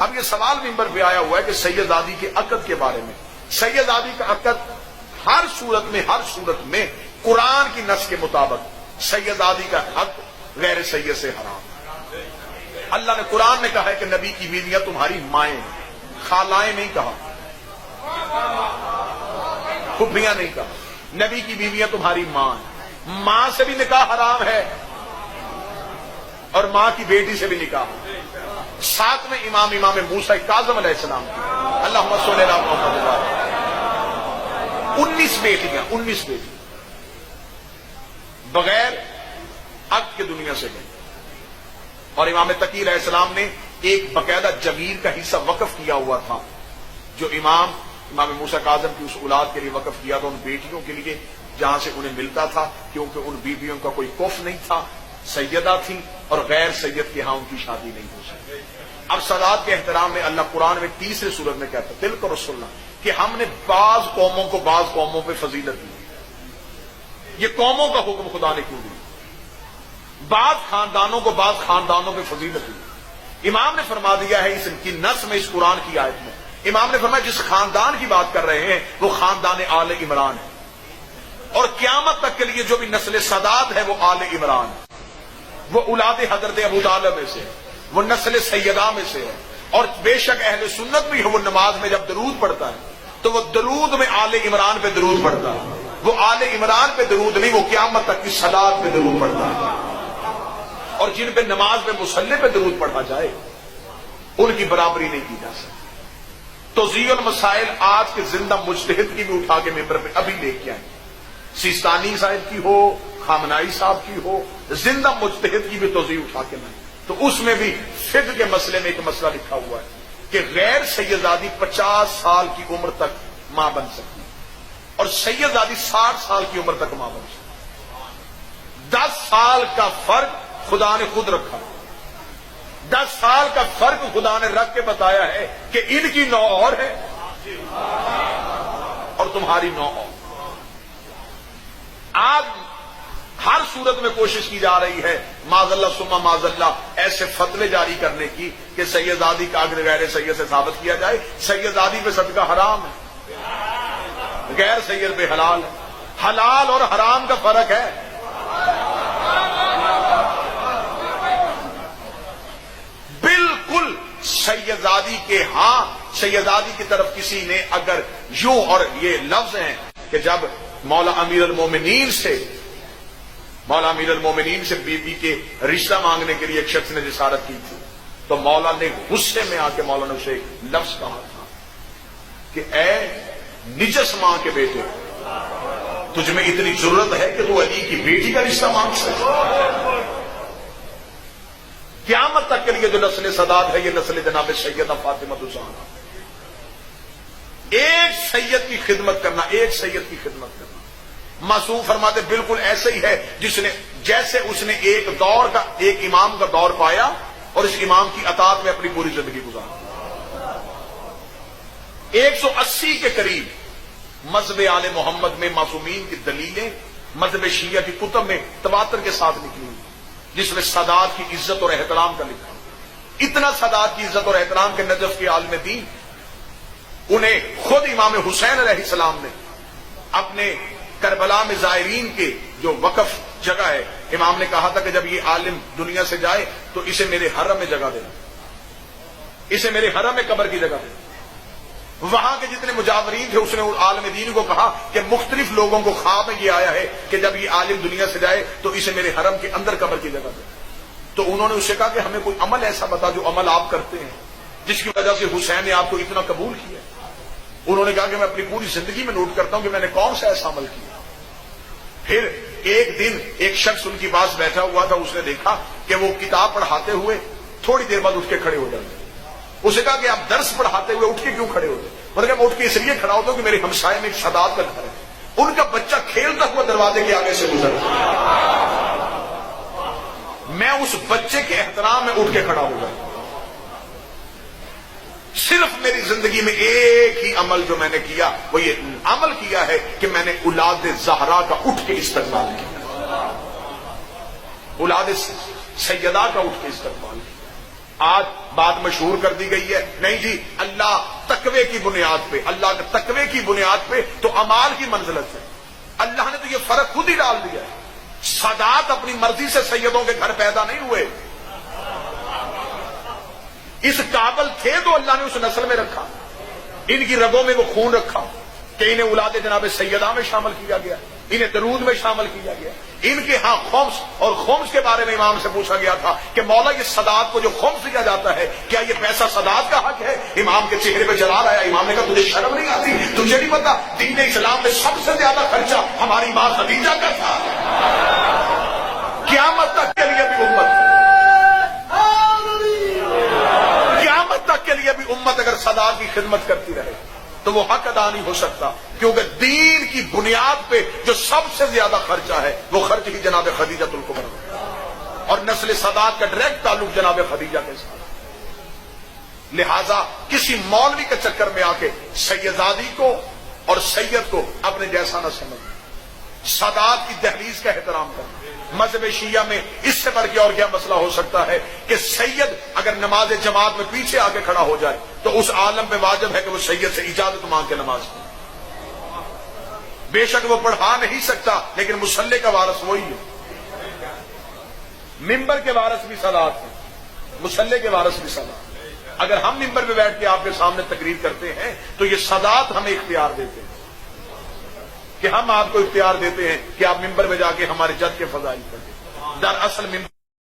اب یہ سوال ممبر پہ آیا ہوا ہے کہ سیدزادی کے عقد کے بارے میں. سیدزادی کا عقد ہر صورت میں قرآن کی نص کے مطابق سیدزادی کا حق غیر سید سے حرام. اللہ نے قرآن میں کہا ہے کہ نبی کی بیویاں تمہاری مائیں ہیں، خالائیں نہیں کہا، پھپھیاں نہیں کہا، نبی کی بیویاں تمہاری ماں ہیں. ماں سے بھی نکاح حرام ہے اور ماں کی بیٹی سے بھی نکاح. ساتھ میں امام موسیٰ کاظم علیہ السلام کی اللہم صلی علی محمد 19 بیٹیاں بغیر عقد کے دنیا سے گئی. اور امام تقی علیہ السلام نے ایک باقاعدہ جگیر کا حصہ وقف کیا ہوا تھا جو امام موسیٰ کاظم کی اس اولاد کے لیے وقف کیا تھا ان بیٹیوں کے لیے جہاں سے انہیں ملتا تھا، کیونکہ ان بیویوں کا کوئی کف نہیں تھا، سیدہ تھی اور غیر سید کے ہاں ان کی شادی نہیں ہو سکتی. اب سادات کے احترام میں اللہ قرآن میں تیسرے سورت میں کہتا ہے تلک رسولنا کہ ہم نے بعض قوموں کو بعض قوموں پہ فضیلت دی. یہ قوموں کا حکم خدا نے کیوں دیا؟ بعض خاندانوں کو بعض خاندانوں پہ فضیلت دی. امام نے فرما دیا ہے اس کی نص میں، اس قرآن کی آیت میں امام نے فرمایا جس خاندان کی بات کر رہے ہیں وہ خاندان آل عمران ہے، اور قیامت تک کے لیے جو بھی نسل سادات ہے وہ آل عمران ہے، وہ اولاد حضرت ابو طالب میں سے ہے، وہ نسل سیدہ میں سے ہے. اور بے شک اہل سنت بھی ہے، وہ نماز میں جب درود پڑھتا ہے تو وہ درود میں آل عمران پہ درود پڑھتا ہے. وہ آل عمران پہ درود نہیں، وہ قیامت تک کی صلات پہ درود پڑھتا ہے. اور جن پہ نماز میں مصلی پہ درود پڑھا جائے ان کی برابری نہیں کی جا سکتی. توضیح المسائل آج کے زندہ مجتہد کی بھی اٹھا کے ممبر پہ ابھی لے کے آئیں، سیستانی صاحب کی ہو، خامنائی صاحب کی ہو، زندہ مجتہد کی بھی توضیح اٹھا کے لائیں تو اس میں بھی فقہ کے مسئلے میں ایک مسئلہ لکھا ہوا ہے کہ غیر سیدزادی 50 سال کی عمر تک ماں بن سکتی اور سیدزادی 60 سال کی عمر تک ماں بن سکتی. 10 سال کا فرق خدا نے خود رکھا. 10 سال کا فرق خدا نے رکھ کے بتایا ہے کہ ان کی نو اور ہے اور تمہاری نو اور. آج ہر صورت میں کوشش کی جا رہی ہے معاذ اللہ ثم معاذ اللہ ایسے فتوے جاری کرنے کی کہ سیدزادی کا عقد غیر سید سے ثابت کیا جائے. سیدزادی پہ صدقہ حرام ہے، غیر سید پہ حلال ہے. حلال اور حرام کا فرق ہے. بالکل سیدزادی کے ہاں سیدزادی کی طرف کسی نے اگر یوں، اور یہ لفظ ہیں کہ جب مولا امیر المومنین سے بی بی کے رشتہ مانگنے کے لیے ایک شخص نے جسارت کی تھی تو مولا نے غصے میں آ کے مولا نے اسے لفظ کہا تھا کہ اے نجس ماں کے بیٹے، تجھ میں اتنی ضرورت ہے کہ تو علی کی بیٹی کا رشتہ مانگ سکے؟ قیامت تک کے لیے جو نسل سادات ہے یہ نسل جناب سیدہ فاطمہ الزہرا. ایک سید کی خدمت کرنا، ایک سید کی خدمت کرنا. معصوم فرماتے بالکل ایسے ہی ہے جیسے اس نے ایک امام کا دور پایا اور اس امام کی اطاعت میں اپنی پوری زندگی گزاری. 180 کے قریب مذہب آل محمد میں معصومین کی دلیلیں مذہب شیعہ کی کتب میں تواتر کے ساتھ نکلی ہوئی جس میں سادات کی عزت اور احترام کا لکھا. اتنا سادات کی عزت اور احترام کے نجف کے عالم دین انہیں خود امام حسین علیہ السلام نے اپنے کربلا میں زائرین کے جو وقف جگہ ہے، امام نے کہا تھا کہ جب یہ عالم دنیا سے جائے تو اسے میرے حرم میں جگہ دینا، اسے میرے حرم میں قبر کی جگہ دینا. وہاں کے جتنے مجاورین تھے اس نے عالم دین کو کہا کہ مختلف لوگوں کو خواب میں یہ آیا ہے کہ جب یہ عالم دنیا سے جائے تو اسے میرے حرم کے اندر قبر کی جگہ دے. تو انہوں نے اسے کہا کہ ہمیں کوئی عمل ایسا بتا جو عمل آپ کرتے ہیں جس کی وجہ سے حسین نے آپ کو اتنا قبول کیا. انہوں نے کہا کہ میں اپنی پوری زندگی میں نوٹ کرتا ہوں کہ میں نے کون سا ایسا عمل کیا. پھر ایک دن ایک شخص ان کے پاس بیٹھا ہوا تھا، اس نے دیکھا کہ وہ کتاب پڑھاتے ہوئے تھوڑی دیر بعد اٹھ کے کھڑے ہو جاتے. اسے کہا کہ آپ درس پڑھاتے ہوئے اٹھ کے کیوں کھڑے ہوتے؟ مطلب میں اٹھ کے اس لیے کھڑا ہوتا ہوں کہ میرے ہمسائے میں ایک سادات کا گھر ہے، ان کا بچہ کھیلتا ہوا دروازے کے آگے سے گزرتا، میں اس بچے کے احترام میں اٹھ کے کھڑا ہو گیا. صرف میری زندگی میں ایک ہی عمل جو میں نے کیا وہ یہ عمل کیا ہے کہ میں نے اولاد زہرا کا اٹھ کے استقبال کیا، اولاد سیدہ کا اٹھ کے استقبال کیا. آج بات مشہور کر دی گئی ہے، نہیں جی اللہ تقوی کی بنیاد پہ، اللہ کے تقوی کی بنیاد پہ تو امال کی منزلت ہے۔ اللہ نے تو یہ فرق خود ہی ڈال دیا ہے۔ سادات اپنی مرضی سے سیدوں کے گھر پیدا نہیں ہوئے، اس قابل تھے تو اللہ نے اس نسل میں رکھا، ان کی رگوں میں وہ خون رکھا کہ انہیں اولاد جناب سیدہ میں شامل کیا گیا، انہیں درود میں شامل کیا گیا۔ ان کے ہاں خمس اور خمس کے بارے میں امام سے پوچھا گیا تھا کہ مولا یہ سادات کو جو خمس دیا جاتا ہے کیا یہ پیسہ سادات کا حق ہے؟ امام کے چہرے پہ جلال آیا، امام نے کہا تجھے شرم نہیں آتی؟ تجھے نہیں پتا دین اسلام میں سب سے زیادہ خرچہ ہماری ماں خدیجہ کا تھا؟ قیامت تک کے لیے بھی قیامت تک کے لیے بھی امت اگر سادات کی خدمت کرتی رہے تو وہ حق ادا نہیں ہو سکتا، کیونکہ دین کی بنیاد پہ جو سب سے زیادہ خرچہ ہے وہ خرچ ہی جناب خدیجہ الکبریٰ اور نسل سادات کا ڈائریکٹ تعلق جناب خدیجہ کے ساتھ۔ لہذا کسی مولوی کے چکر میں آ کے سیدزادی کو اور سید کو اپنے جیسا نہ سمجھ، سادات کی دہلیز کا احترام کرنا۔ مذہب شیعہ میں اس سے بڑھ کے اور کیا مسئلہ ہو سکتا ہے کہ سید اگر نماز جماعت میں پیچھے آ کے کھڑا ہو جائے تو اس عالم پہ واجب ہے کہ وہ سید سے اجازت مانگ کے نماز پڑھے۔ بے شک وہ پڑھا نہیں سکتا لیکن مصلی کا وارث وہی ہے، ممبر کے وارث بھی سادات ہیں، مصلی کے وارث بھی سادات۔ اگر ہم ممبر پہ بیٹھ کے آپ کے سامنے تقریر کرتے ہیں تو یہ سادات ہمیں اختیار دیتے ہیں کہ ہم آپ کو اختیار دیتے ہیں کہ آپ ممبر میں جا کے ہمارے جد کے فضائل پڑھیں۔ دراصل ممبر